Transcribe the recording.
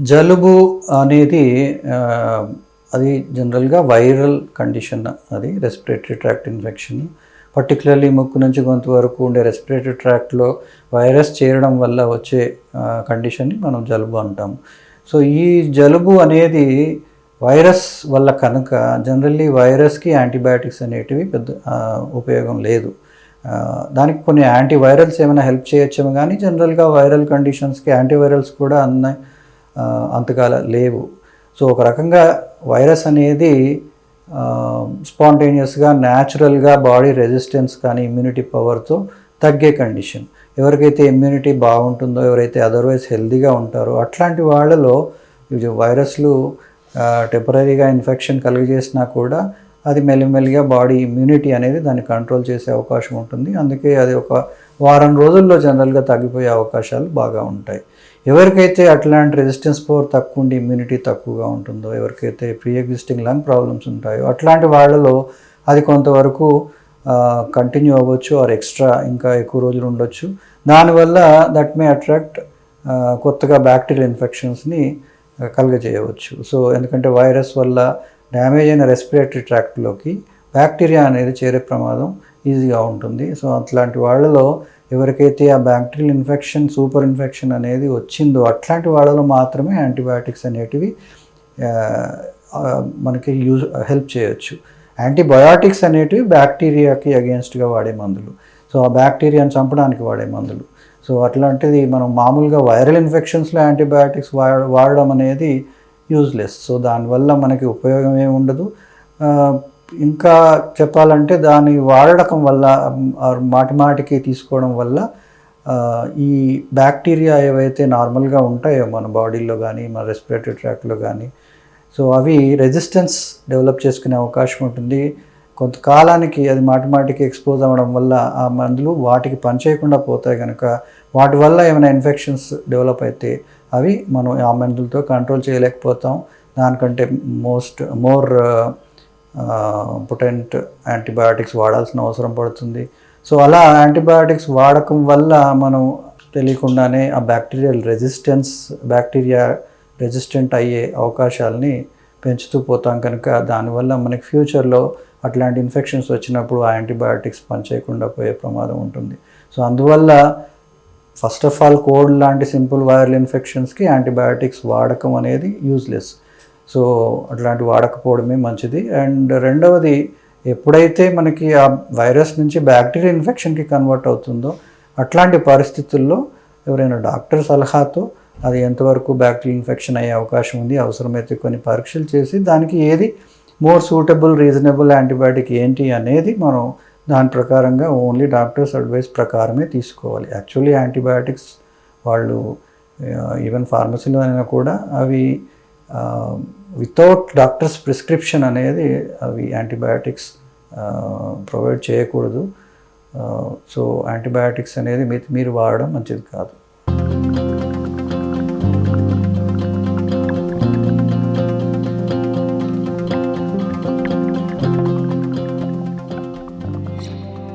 జలుబు అనేది అది జనరల్గా వైరల్ కండిషన్, అది రెస్పిరేటరీ ట్రాక్ట్ ఇన్ఫెక్షన్. పర్టికులర్లీ ముక్కు నుంచి గొంతు వరకు ఉండే రెస్పిరేటరీ ట్రాక్ట్లో వైరస్ చేరడం వల్ల వచ్చే కండిషన్ని మనం జలుబు అంటాం. సో ఈ జలుబు అనేది వైరస్ వల్ల కనుక జనరల్లీ వైరస్కి యాంటీబయాటిక్స్ అనేటివి పెద్ద ఉపయోగం లేదు. దానికి కొన్ని యాంటీవైరల్స్ ఏమైనా హెల్ప్ చేయొచ్చేమో కానీ జనరల్గా వైరల్ కండిషన్స్కి యాంటీవైరల్స్ కూడా అంతగా లేవు. సో ఒక రకంగా వైరస్ అనేది స్పాంటేనియస్గా న్యాచురల్గా బాడీ రెసిస్టెన్స్ కానీ ఇమ్యూనిటీ పవర్తో తగ్గే కండిషన్. ఎవరికైతే ఇమ్యూనిటీ బాగుంటుందో, ఎవరైతే అదర్వైజ్ హెల్తీగా ఉంటారో అట్లాంటి వాళ్ళలో వైరస్లు టెంపరీగా ఇన్ఫెక్షన్ కలిగజేసినా కూడా అది మెల్లిమెల్లిగా బాడీ ఇమ్యూనిటీ అనేది దాన్ని కంట్రోల్ చేసే అవకాశం ఉంటుంది. అందుకే అది ఒక వారం రోజుల్లో జనరల్గా తగ్గిపోయే అవకాశాలు బాగా ఉంటాయి. ఎవరికైతే అట్లాంటి రెసిస్టెన్స్ పవర్ తక్కువ ఉండి ఇమ్యూనిటీ తక్కువగా ఉంటుందో, ఎవరికైతే ప్రీ ఎగ్జిస్టింగ్ లంగ్ ప్రాబ్లమ్స్ ఉంటాయో అట్లాంటి వాళ్ళలో అది కొంతవరకు కంటిన్యూ అవ్వచ్చు ఆర్ ఎక్స్ట్రా ఇంకా ఎక్కువ రోజులు ఉండొచ్చు. దానివల్ల దట్ మే అట్రాక్ట్ కొత్తగా బ్యాక్టీరియల్ ఇన్ఫెక్షన్స్ని కలుగజేయవచ్చు. సో ఎందుకంటే వైరస్ వల్ల డ్యామేజ్ అయిన రెస్పిరేటరీ ట్రాక్ట్లోకి బ్యాక్టీరియా అనేది చేరే ప్రమాదం ఈజీగా ఉంటుంది. సో అట్లాంటి వాళ్ళలో ఎవరికైతే ఆ బ్యాక్టీరియల్ ఇన్ఫెక్షన్, సూపర్ ఇన్ఫెక్షన్ అనేది వచ్చిందో అట్లాంటి వాళ్ళలో మాత్రమే యాంటీబయాటిక్స్ అనేటివి మనకి హెల్ప్ చేయొచ్చు. యాంటీబయాటిక్స్ అనేటివి బ్యాక్టీరియాకి అగేన్స్ట్గా వాడే మందులు. సో ఆ బ్యాక్టీరియాని చంపడానికి వాడే మందులు. సో అట్లాంటిది మనం మామూలుగా వైరల్ ఇన్ఫెక్షన్స్లో యాంటీబయాటిక్స్ వాడడం అనేది యూజ్లెస్. సో దానివల్ల మనకి ఉపయోగం ఏమి ఉండదు. ఇంకా చెప్పాలంటే దాన్ని వాడడం వల్ల మాటిమాటికి తీసుకోవడం వల్ల ఈ బ్యాక్టీరియా ఏవైతే నార్మల్గా ఉంటాయో మన బాడీలో కానీ మన రెస్పిరేటరీ ట్రాక్ట్లో కానీ, సో అవి రెసిస్టెన్స్ డెవలప్ చేసుకునే అవకాశం ఉంటుంది. కొంతకాలానికి అది మాటిమాటికి ఎక్స్పోజ్ అవ్వడం వల్ల ఆ మందులు వాటికి పనిచేయకుండా పోతాయి. కనుక వాటి వల్ల ఏమైనా ఇన్ఫెక్షన్స్ డెవలప్ అయితే అవి మనం ఆ మందులతో కంట్రోల్ చేయలేకపోతాం. దానికంటే మోర్ పొటెంట్ యాంటీబయాటిక్స్ వాడాల్సిన అవసరం పడుతుంది. సో అలా యాంటీబయాటిక్స్ వాడకం వల్ల మనం తెలియకుండానే ఆ బ్యాక్టీరియా రెసిస్టెంట్ అయ్యే అవకాశాలని పెంచుతూ పోతాం. కనుక దానివల్ల మనకి ఫ్యూచర్లో అట్లాంటి ఇన్ఫెక్షన్స్ వచ్చినప్పుడు ఆ యాంటీబయాటిక్స్ పనిచేయకుండా పోయే ప్రమాదం ఉంటుంది. సో అందువల్ల ఫస్ట్ ఆఫ్ ఆల్ కోల్డ్ లాంటి సింపుల్ వైరల్ ఇన్ఫెక్షన్స్కి యాంటీబయాటిక్స్ వాడకం అనేది యూజ్లెస్. సో అట్లాంటి వాడకపోవడమే మంచిది. అండ్ రెండవది, ఎప్పుడైతే మనకి ఆ వైరస్ నుంచి బ్యాక్టీరియల్ ఇన్ఫెక్షన్కి కన్వర్ట్ అవుతుందో అట్లాంటి పరిస్థితుల్లో ఎవరైనా డాక్టర్ సలహాతో అది ఎంతవరకు బ్యాక్టీరియల్ ఇన్ఫెక్షన్ అయ్యే అవకాశం ఉంది, అవసరమైతే కొన్ని పరీక్షలు చేసి దానికి ఏది మోర్ సూటబుల్ రీజనబుల్ యాంటీబయాటిక్ ఏంటి అనేది మనం దాని ప్రకారంగా ఓన్లీ డాక్టర్స్ అడ్వైస్ ప్రకారమే తీసుకోవాలి. యాక్చువల్లీ యాంటీబయాటిక్స్ వాళ్ళు ఈవెన్ ఫార్మసీలో అయినా కూడా అవి వితౌట్ డాక్టర్స్ ప్రిస్క్రిప్షన్ అనేది అవి యాంటీబయాటిక్స్ ప్రొవైడ్ చేయకూడదు. సో యాంటీబయాటిక్స్ అనేది మీరు వాడడం మంచిది కాదు.